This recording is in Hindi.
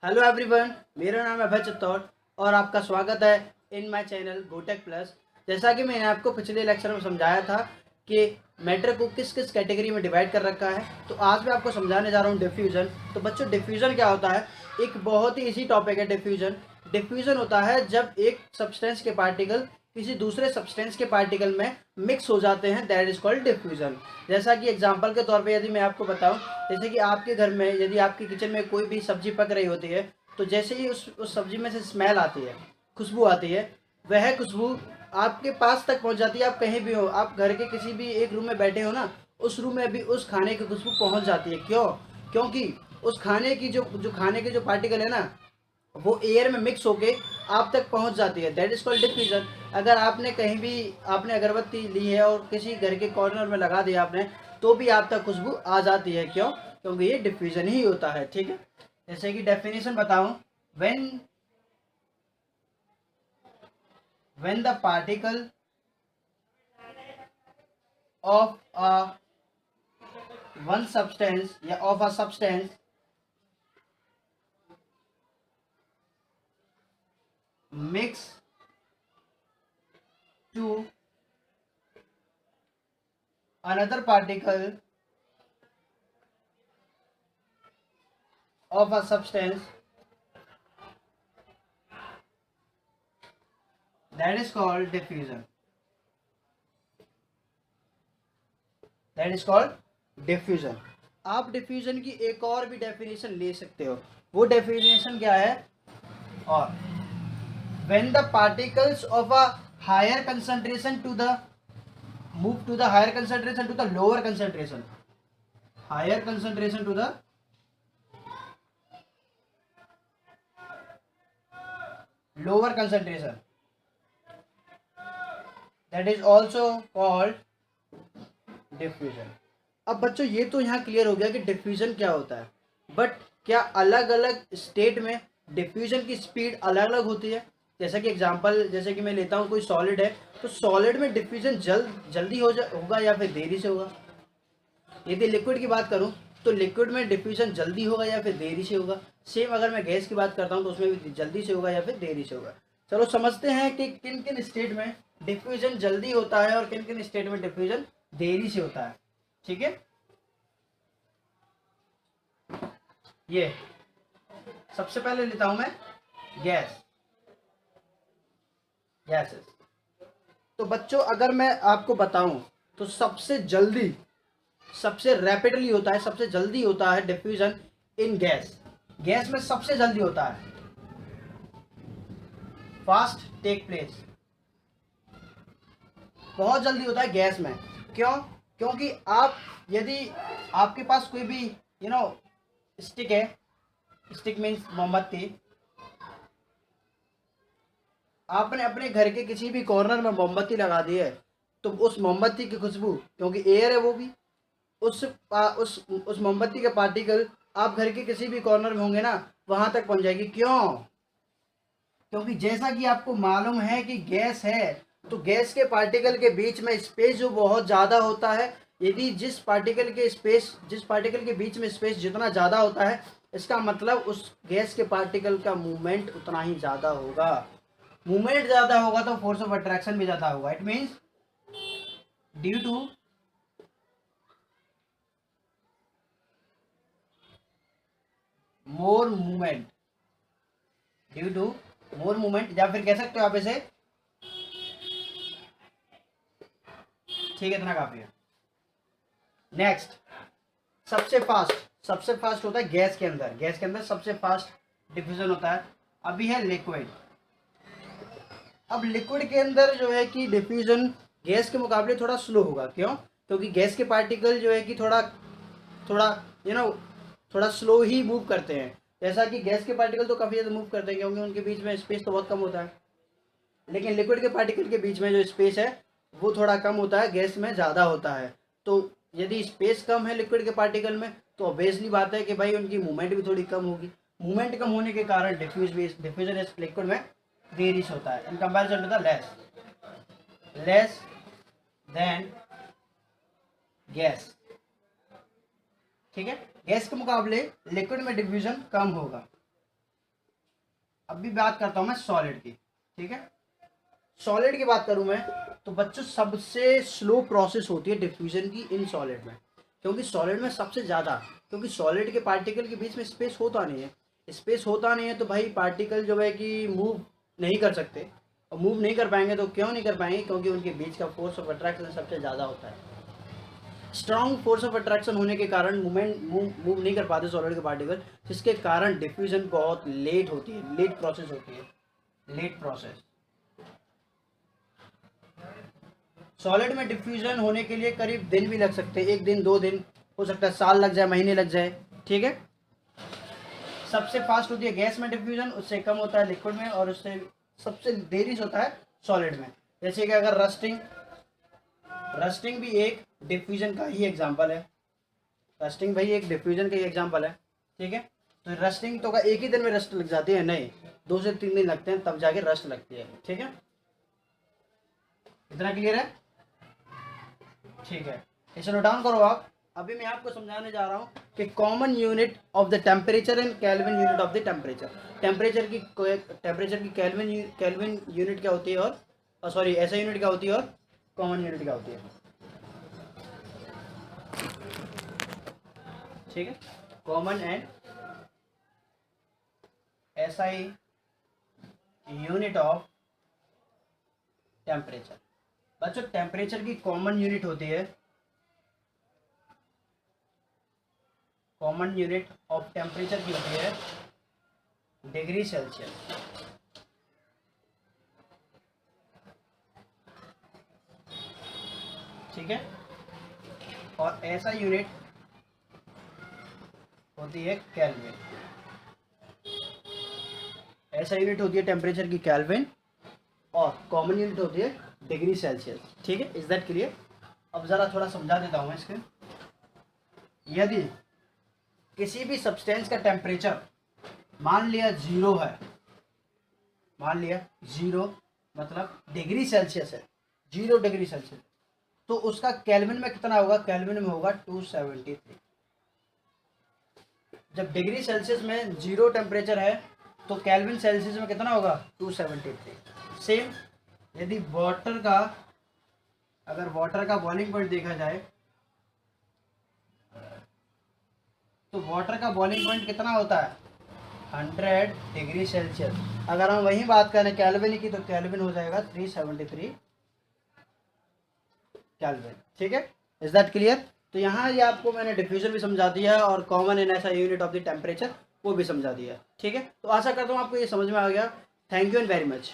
हेलो एवरीवन, मेरा नाम है अभय चित्तौड़ और आपका स्वागत है इन माय चैनल गोटेक प्लस। जैसा कि मैंने आपको पिछले लेक्चर में समझाया था कि मैटर को किस किस कैटेगरी में डिवाइड कर रखा है, तो आज मैं आपको समझाने जा रहा हूँ डिफ्यूजन। तो बच्चों, डिफ्यूजन क्या होता है? एक बहुत ही इजी टॉपिक है डिफ्यूजन। डिफ्यूजन होता है जब एक सब्सटेंस के पार्टिकल किसी दूसरे सब्सटेंस के पार्टिकल में मिक्स हो जाते हैं, दैट इज कॉल्ड डिफ्यूजन। जैसा कि एग्जांपल के तौर पे यदि मैं आपको बताऊं, जैसे कि आपके घर में यदि आपके किचन में कोई भी सब्जी पक रही होती है, तो जैसे ही उस सब्जी में से स्मेल आती है, खुशबू आती है, वह खुशबू आपके पास तक पहुंच जाती है। आप कहीं भी हो, आप घर के किसी भी एक रूम में बैठे हो ना, उस रूम में भी उस खाने की खुशबू पहुंच जाती है। क्यों? क्योंकि उस खाने की जो खाने के जो पार्टिकल है ना, वो एयर में मिक्स होके आप तक पहुंच जाती है, दैट इज कॉल्ड डिफ्यूजन। अगर आपने कहीं भी आपने अगरबत्ती ली है और किसी घर के कॉर्नर में लगा दिया आपने, तो भी आप तक खुशबू आ जाती है। क्यों? क्योंकि ये डिफ्यूजन ही होता है। ठीक है, जैसे कि डेफिनेशन बताऊं, when when the particle of a one substance या of a substance mix to another particle of a substance, that is called diffusion. That is called diffusion. आप डिफ्यूजन की एक और भी डेफिनेशन ले सकते हो। वो डेफिनेशन क्या है? और when the particles of a higher concentration to the move to the higher concentration to the lower concentration, higher concentration to the lower concentration, that is also called diffusion. अब बच्चों, ये तो यहाँ क्लियर हो गया कि डिफ्यूजन क्या होता है, बट क्या अलग अलग स्टेट में डिफ्यूजन की स्पीड अलग अलग होती है? जैसा कि एग्जांपल, जैसे कि मैं लेता हूँ कोई सॉलिड है, तो सॉलिड में डिफ्यूजन जल्दी होगा या फिर देरी से होगा? यदि लिक्विड की बात करूँ, तो लिक्विड में डिफ्यूजन जल्दी होगा या फिर देरी से होगा? सेम अगर मैं गैस की बात करता हूँ, तो उसमें भी जल्दी से होगा या फिर देरी से होगा। चलो समझते हैं कि किन किन स्टेट में डिफ्यूजन जल्दी होता है और किन किन स्टेट में डिफ्यूजन देरी से होता है। ठीक है, ये सबसे पहले लेता हूं मैं गैसेस। तो बच्चों, अगर मैं आपको बताऊं, तो सबसे रैपिडली होता है, सबसे जल्दी होता है डिफ्यूजन इन गैस में सबसे जल्दी होता है, फास्ट टेक प्लेस, बहुत जल्दी होता है गैस में। क्यों? क्योंकि आप यदि आपके पास कोई भी स्टिक है, स्टिक मीन्स मोमबत्ती, आपने अपने घर के किसी भी कॉर्नर में मोमबत्ती लगा दी है, तो उस मोमबत्ती की खुशबू, क्योंकि एयर है वो भी, उस मोमबत्ती के पार्टिकल आप घर के किसी भी कॉर्नर में होंगे ना, वहां तक पहुंच जाएगी। क्यों? क्योंकि जैसा कि आपको मालूम है कि गैस है, तो गैस के पार्टिकल के बीच में स्पेस जो बहुत ज़्यादा होता है, यदि जिस पार्टिकल के बीच में स्पेस जितना ज़्यादा होता है, इसका मतलब उस गैस के पार्टिकल का मूवमेंट उतना ही ज़्यादा होगा। मूवमेंट ज़्यादा होगा तो फोर्स ऑफ अट्रैक्शन भी ज़्यादा होगा। It means due to more movement, due to more movement, या फिर कह सकते हो आप इसे, ठीक है, इतना काफी है। नेक्स्ट, सबसे फास्ट होता है गैस के अंदर सबसे फास्ट डिफ्यूजन होता है। अभी है लिक्विड। अब लिक्विड के अंदर जो है कि डिफ्यूजन गैस के मुकाबले थोड़ा स्लो होगा। क्यों? क्योंकि गैस के पार्टिकल जो है कि थोड़ा थोड़ा यू नो थोड़ा स्लो ही मूव करते हैं। जैसा कि गैस के पार्टिकल तो काफ़ी ज़्यादा मूव करते हैं, क्योंकि उनके बीच में स्पेस तो बहुत कम होता है, लेकिन लिक्विड के पार्टिकल के बीच में जो स्पेस है वो थोड़ा कम होता है, गैस में ज़्यादा होता है। तो यदि स्पेस कम है लिक्विड के पार्टिकल में, तो ऑब्वियसली बात है कि भाई उनकी मूवमेंट भी थोड़ी कम होगी। मूवमेंट कम होने के कारण डिफ्यूजन इस लिक्विड में देरी से होता है in comparison to the less than gas. ठीक है, गैस के मुकाबले लिक्विड में डिफ्यूजन कम होगा। अभी बात करता हूँ मैं सॉलिड की, ठीक है। सॉलिड की बात करूँ मैं तो बच्चों सबसे स्लो प्रोसेस होती है डिफ्यूजन की इन सॉलिड में, क्योंकि सॉलिड में सबसे ज़्यादा, क्योंकि सॉलिड के पार्टिकल के बीच में स्पेस होता नहीं है, स्पेस होता नहीं है तो भाई पार्टिकल जो है कि मूव नहीं कर सकते, और मूव नहीं कर पाएंगे तो क्यों नहीं कर पाएंगे, क्योंकि उनके बीच का फोर्स ऑफ अट्रैक्शन सबसे ज़्यादा होता है। स्ट्रॉन्ग फोर्स ऑफ अट्रैक्शन होने के कारण मूवमेंट मूव नहीं कर पाते सॉलिड के पार्टिकल, जिसके कारण डिफ्यूजन बहुत लेट होती है, लेट प्रोसेस होती है, लेट प्रोसेस। सॉलिड में डिफ्यूजन होने के लिए करीब दिन भी लग सकते हैं, 1 दिन 2 दिन, हो सकता है साल लग जाए, महीने लग जाए, ठीक है। सबसे फास्ट होती है गैस में डिफ्यूजन, उससे कम होता है लिक्विड में, और उससे सबसे देरी से होता है सॉलिड में। जैसे कि अगर रस्टिंग भी एक डिफ्यूजन का ही एग्जांपल है, रस्टिंग भाई एक डिफ्यूजन का ही एग्जांपल है, ठीक है। तो रस्टिंग तो का एक ही दिन में रस्ट लग जाती है, नहीं 2 से 3 दिन लगते हैं तब जाके रस्ट लगती है, ठीक है। इतना क्लियर है, ठीक है। इसे नोट डाउन करो आप। अभी मैं आपको समझाने जा रहा हूँ कि common unit of the temperature and kelvin unit of the temperature. Temperature की केल्विन यूनिट क्या होती है, और सॉरी ऐसा यूनिट क्या होती है, और कॉमन यूनिट क्या होती है, ठीक है। Common and SI unit of temperature. बच्चों टेम्परेचर की कॉमन यूनिट होती है, कॉमन यूनिट ऑफ टेम्परेचर की होती है डिग्री सेल्सियस, ठीक है। और ऐसा यूनिट होती है केल्विन, ऐसा यूनिट होती है टेम्परेचर की केल्विन, और कॉमन यूनिट होती है डिग्री सेल्सियस, ठीक है। Is that clear? अब ज़रा थोड़ा समझा देता हूँ इसके। यदि किसी भी सब्सटेंस का टेम्परेचर मान लिया 0 है, मान लिया 0 मतलब डिग्री सेल्सियस है, 0 डिग्री सेल्सियस, तो उसका केल्विन में कितना होगा, केल्विन में होगा 273। जब डिग्री सेल्सियस में 0 टेम्परेचर है तो केल्विन सेल्सियस में कितना होगा, 273। सेम यदि अगर वाटर का बॉइलिंग पॉइंट देखा जाए तो वाटर का बॉइलिंग पॉइंट कितना होता है, 100 डिग्री सेल्सियस। अगर हम वही बात करें केल्विन की तो केल्विन हो जाएगा 373 केल्विन, ठीक है। Is that clear? तो यहाँ ये आपको मैंने डिफ्यूजन भी समझा दिया और कॉमन एंड ऐसा यूनिट ऑफ द टेम्परेचर वो भी समझा दिया, ठीक है। तो आशा करता हूँ आपको ये समझ में आ गया। Thank you and very much.